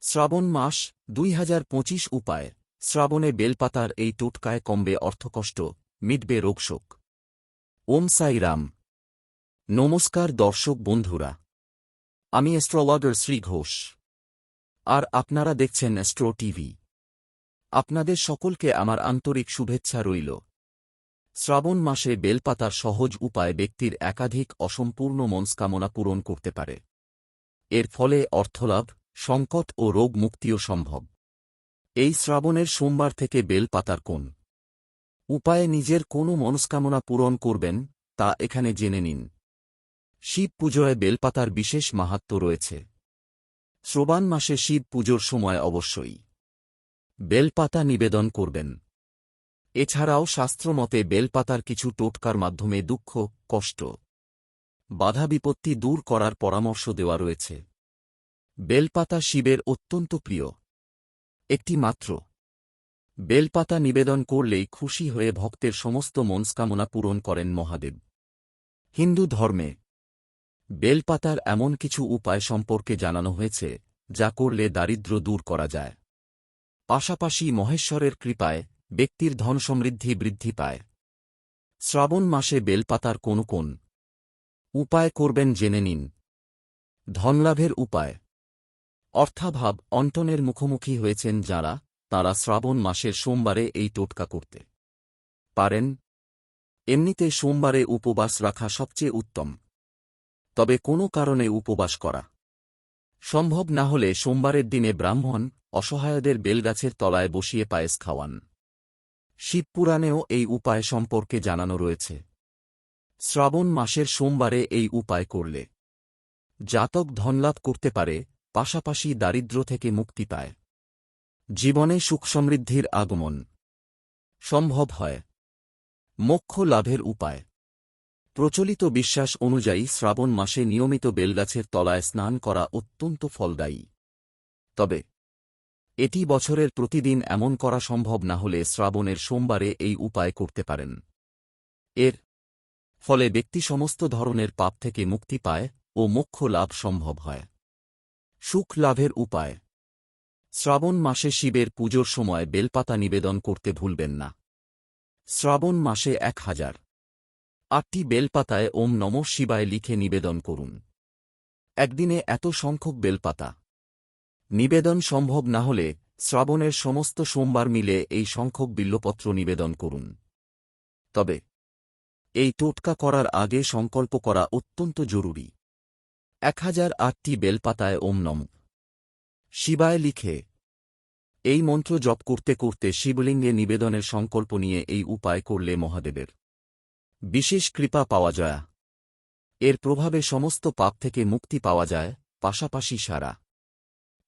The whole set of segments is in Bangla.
শ্রাবণ মাস ২০২৫ উপায় শ্রাবণে বেলপাতার এই টোটকায় কমবে অর্থকষ্ট, মিটবে রোগশোক। ওম সাই রাম। নমস্কার দর্শক বন্ধুরা, আমি অ্যাস্ট্রোলজার শ্রী ঘোষ, আর আপনারা দেখছেন অ্যাস্ট্রো টিভি। আপনাদের সকলকে আমার আন্তরিক শুভেচ্ছা রইল। শ্রাবণ মাসে বেলপাতার সহজ উপায় ব্যক্তির একাধিক অসম্পূর্ণ মনস্কামনা পূরণ করতে পারে। এর ফলে অর্থলাভ, সংকট ও রোগ মুক্তিও সম্ভব। এই শ্রাবণের সোমবার থেকে বেলপাতার কোন উপায়ে নিজের কোনো মনস্কামনা পূরণ করবেন তা এখানে জেনে নিন। শিব পুজোয় বেলপাতার বিশেষ মাহাত্ম্য রয়েছে। শ্রাবণ মাসে শিব পুজোর সময় অবশ্যই বেলপাতা নিবেদন করবেন। এছাড়াও শাস্ত্রমতে বেলপাতার কিছু টোটকার মাধ্যমে দুঃখ, কষ্ট, বাধা বিপত্তি দূর করার পরামর্শ দেওয়া রয়েছে। বেলপাতা শিবের অত্যন্ত প্রিয়। একটি মাত্র বেলপাতা নিবেদন করলেই খুশি হয়ে ভক্তের সমস্ত মনস্কামনা পূরণ করেন মহাদেব। হিন্দু ধর্মে বেলপাতার এমন কিছু উপায় সম্পর্কে জানানো হয়েছে যা করলে দারিদ্র্য দূর করা যায়। পাশাপাশি মহেশ্বরের কৃপায় ব্যক্তির ধন সমৃদ্ধি বৃদ্ধি পায়। শ্রাবণ মাসে বেলপাতার কোন কোন উপায় করবেন জেনে নিন। ধনলাভের উপায়। অর্থাভাব অন্টনের মুখোমুখি হয়েছেন যাঁরা, তাঁরা শ্রাবণ মাসের সোমবারে এই টোটকা করতে পারেন। এমনিতে সোমবারে উপবাস রাখা সবচেয়ে উত্তম, তবে কোনো কারণে উপবাস করা সম্ভব না হলে সোমবারের দিনে ব্রাহ্মণ অসহায়দের বেলগাছের তলায় বসিয়ে পায়েস খাওয়ান। শিবপুরাণেও এই উপায় সম্পর্কে জানানো রয়েছে। শ্রাবণ মাসের সোমবারে এই উপায় করলে জাতক ধনলাভ করতে পারে, পাশাপাশি দারিদ্র্য থেকে মুক্তি পায়। জীবনে সুখ সমৃদ্ধির আগমন সম্ভব হয়। মোক্ষ লাভের উপায়। প্রচলিত বিশ্বাস অনুযায়ী শ্রাবণ মাসে নিয়মিত বেলগাছের তলায় স্নান করা অত্যন্ত ফলদায়ী। তবে এটি বছরের প্রতিদিন এমন করা সম্ভব না হলে শ্রাবণের সোমবারে এই উপায় করতে পারেন। এর ফলে ব্যক্তি সমস্ত ধরনের পাপ থেকে মুক্তি পায় ও মোক্ষ লাভ সম্ভব হয়। সুখ লাভের উপায়। শ্রাবণ মাসে শিবের পুজোর সময় বেলপাতা নিবেদন করতে ভুলবেন না। শ্রাবণ মাসে 1008টি বেলপাতায় ওম নমঃ শিবায় লিখে নিবেদন করুন। একদিনে এত সংখ্যক বেলপাতা নিবেদন সম্ভব না হলে শ্রাবণের সমস্ত সোমবার মিলে এই সংখ্যক বিল্বপত্র নিবেদন করুন। তবে এই টোটকা করার আগে সংকল্প করা অত্যন্ত জরুরি। 1008টি বেলপাতায় ওম নমঃ শিবায় লিখে এই মন্ত্র জপ করতে করতে শিবলিঙ্গে নিবেদনের সংকল্প নিয়ে এই উপায় করলে মহাদেবের বিশেষ কৃপা পাওয়া যায়। এর প্রভাবে সমস্ত পাপ থেকে মুক্তি পাওয়া যায়, পাশাপাশি সারা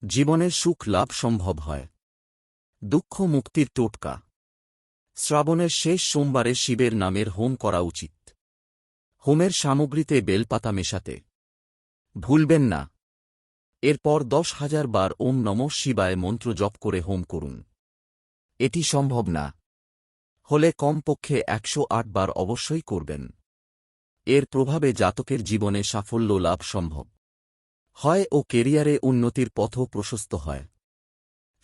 জীবনের সুখ লাভ সম্ভব হয়। দুঃখ মুক্তির টোটকা। শ্রাবণের শেষ সোমবারে শিবের নামের হোম করা উচিত। হোমের সামগ্রীতে বেলপাতা মেশাতে ভুলবেন না। এরপর 10,000 বার ওম নমঃ শিবায় মন্ত্র জপ করে হোম করুন। এটি সম্ভব না হলে কমপক্ষে 108 বার অবশ্যই করবেন। এর প্রভাবে জাতকের জীবনে সাফল্য লাভ সম্ভব হয় ও কেরিয়ারে উন্নতির পথও প্রশস্ত হয়।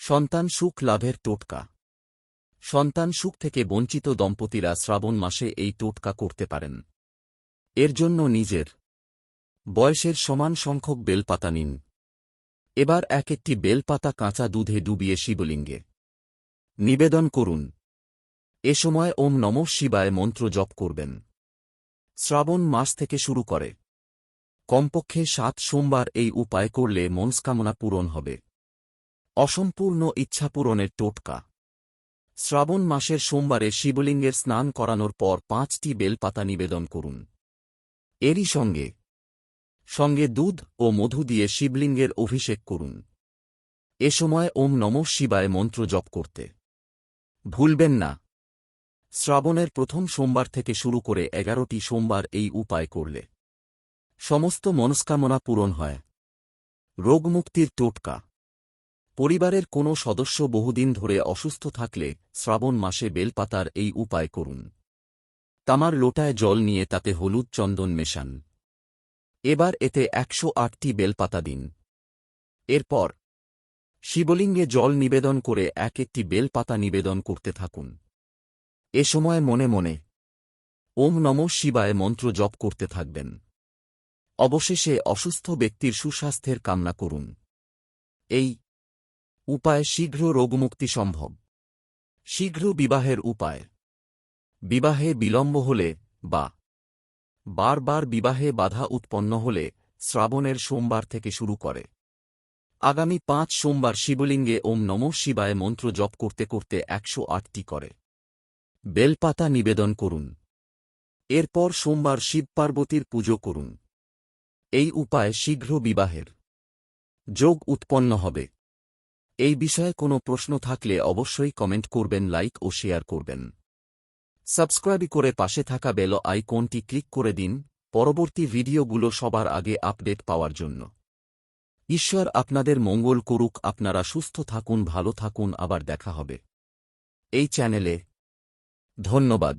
সন্তান সুখ লাভের টোটকা। সন্তান সুখ থেকে বঞ্চিত দম্পতিরা শ্রাবণ মাসে এই টোটকা করতে পারেন। এর জন্য নিজের বয়সের সমান সংখ্যক বেলপাতা নিন। এবার একটি বেলপাতা কাঁচা দুধে ডুবিয়ে শিবলিঙ্গে নিবেদন করুন। এ সময় ওম নমঃ শিবায় মন্ত্র জপ করবেন। শ্রাবণ মাস থেকে শুরু করে কমপক্ষে 7 সোমবার এই উপায় করলে মনস্কামনা পূরণ হবে। অসম্পূর্ণ ইচ্ছা পূরণের টোটকা। শ্রাবণ মাসের সোমবারে শিবলিঙ্গের স্নান করানোর পর 5টি বেলপাতা নিবেদন করুন। এরই সঙ্গে সঙ্গে দুধ ও মধু দিয়ে শিবলিঙ্গের অভিষেক করুন। এ সময় ওম নমঃ শিবায় মন্ত্র জপ করতে ভুলবেন না। শ্রাবণের প্রথম সোমবার থেকে শুরু করে 11টি সোমবার এই উপায় করলে সমস্ত মনস্কামনা পূরণ হয়। রোগমুক্তির টোটকা। পরিবারের কোনো সদস্য বহুদিন ধরে অসুস্থ থাকলে শ্রাবণ মাসে বেলপাতার এই উপায় করুন। তামার লোটায় জল নিয়ে তাতে হলুদ চন্দন মেশান। এবার এতে 108টি বেলপাতা দিন। এরপর শিবলিঙ্গে জল নিবেদন করে এক একটি বেলপাতা নিবেদন করতে থাকুন। এ সময় মনে মনে ওম নমঃ শিবায় মন্ত্র জপ করতে থাকবেন। অবশেষে অসুস্থ ব্যক্তির সুস্বাস্থ্যের কামনা করুন। এই উপায় শীঘ্র রোগমুক্তি সম্ভব। শীঘ্র বিবাহের উপায়। বিবাহে বিলম্ব হলে বা বারবার বিবাহে বাধা উৎপন্ন হলে শ্রাবণের সোমবার থেকে শুরু করে আগামী 5 সোমবার শিবলিঙ্গে ওম নমঃ শিবায় মন্ত্র জপ করতে করতে 108টি করে বেলপাতা নিবেদন করুন। এরপর সোমবার শিব পার্বতীর পুজো করুন। এই উপায়ে শীঘ্র বিবাহের যোগ উৎপন্ন হবে। এই বিষয়ে কোনো প্রশ্ন থাকলে অবশ্যই কমেন্ট করবেন, লাইক ও শেয়ার করবেন। সাবস্ক্রাইব করে পাশে থাকা বেল আইকনটি ক্লিক করে দিন পরবর্তী ভিডিওগুলো সবার আগে আপডেট পাওয়ার জন্য। ঈশ্বর আপনাদের মঙ্গল করুক। আপনারা সুস্থ থাকুন, ভালো থাকুন। আবার দেখা হবে এই চ্যানেলে। ধন্যবাদ।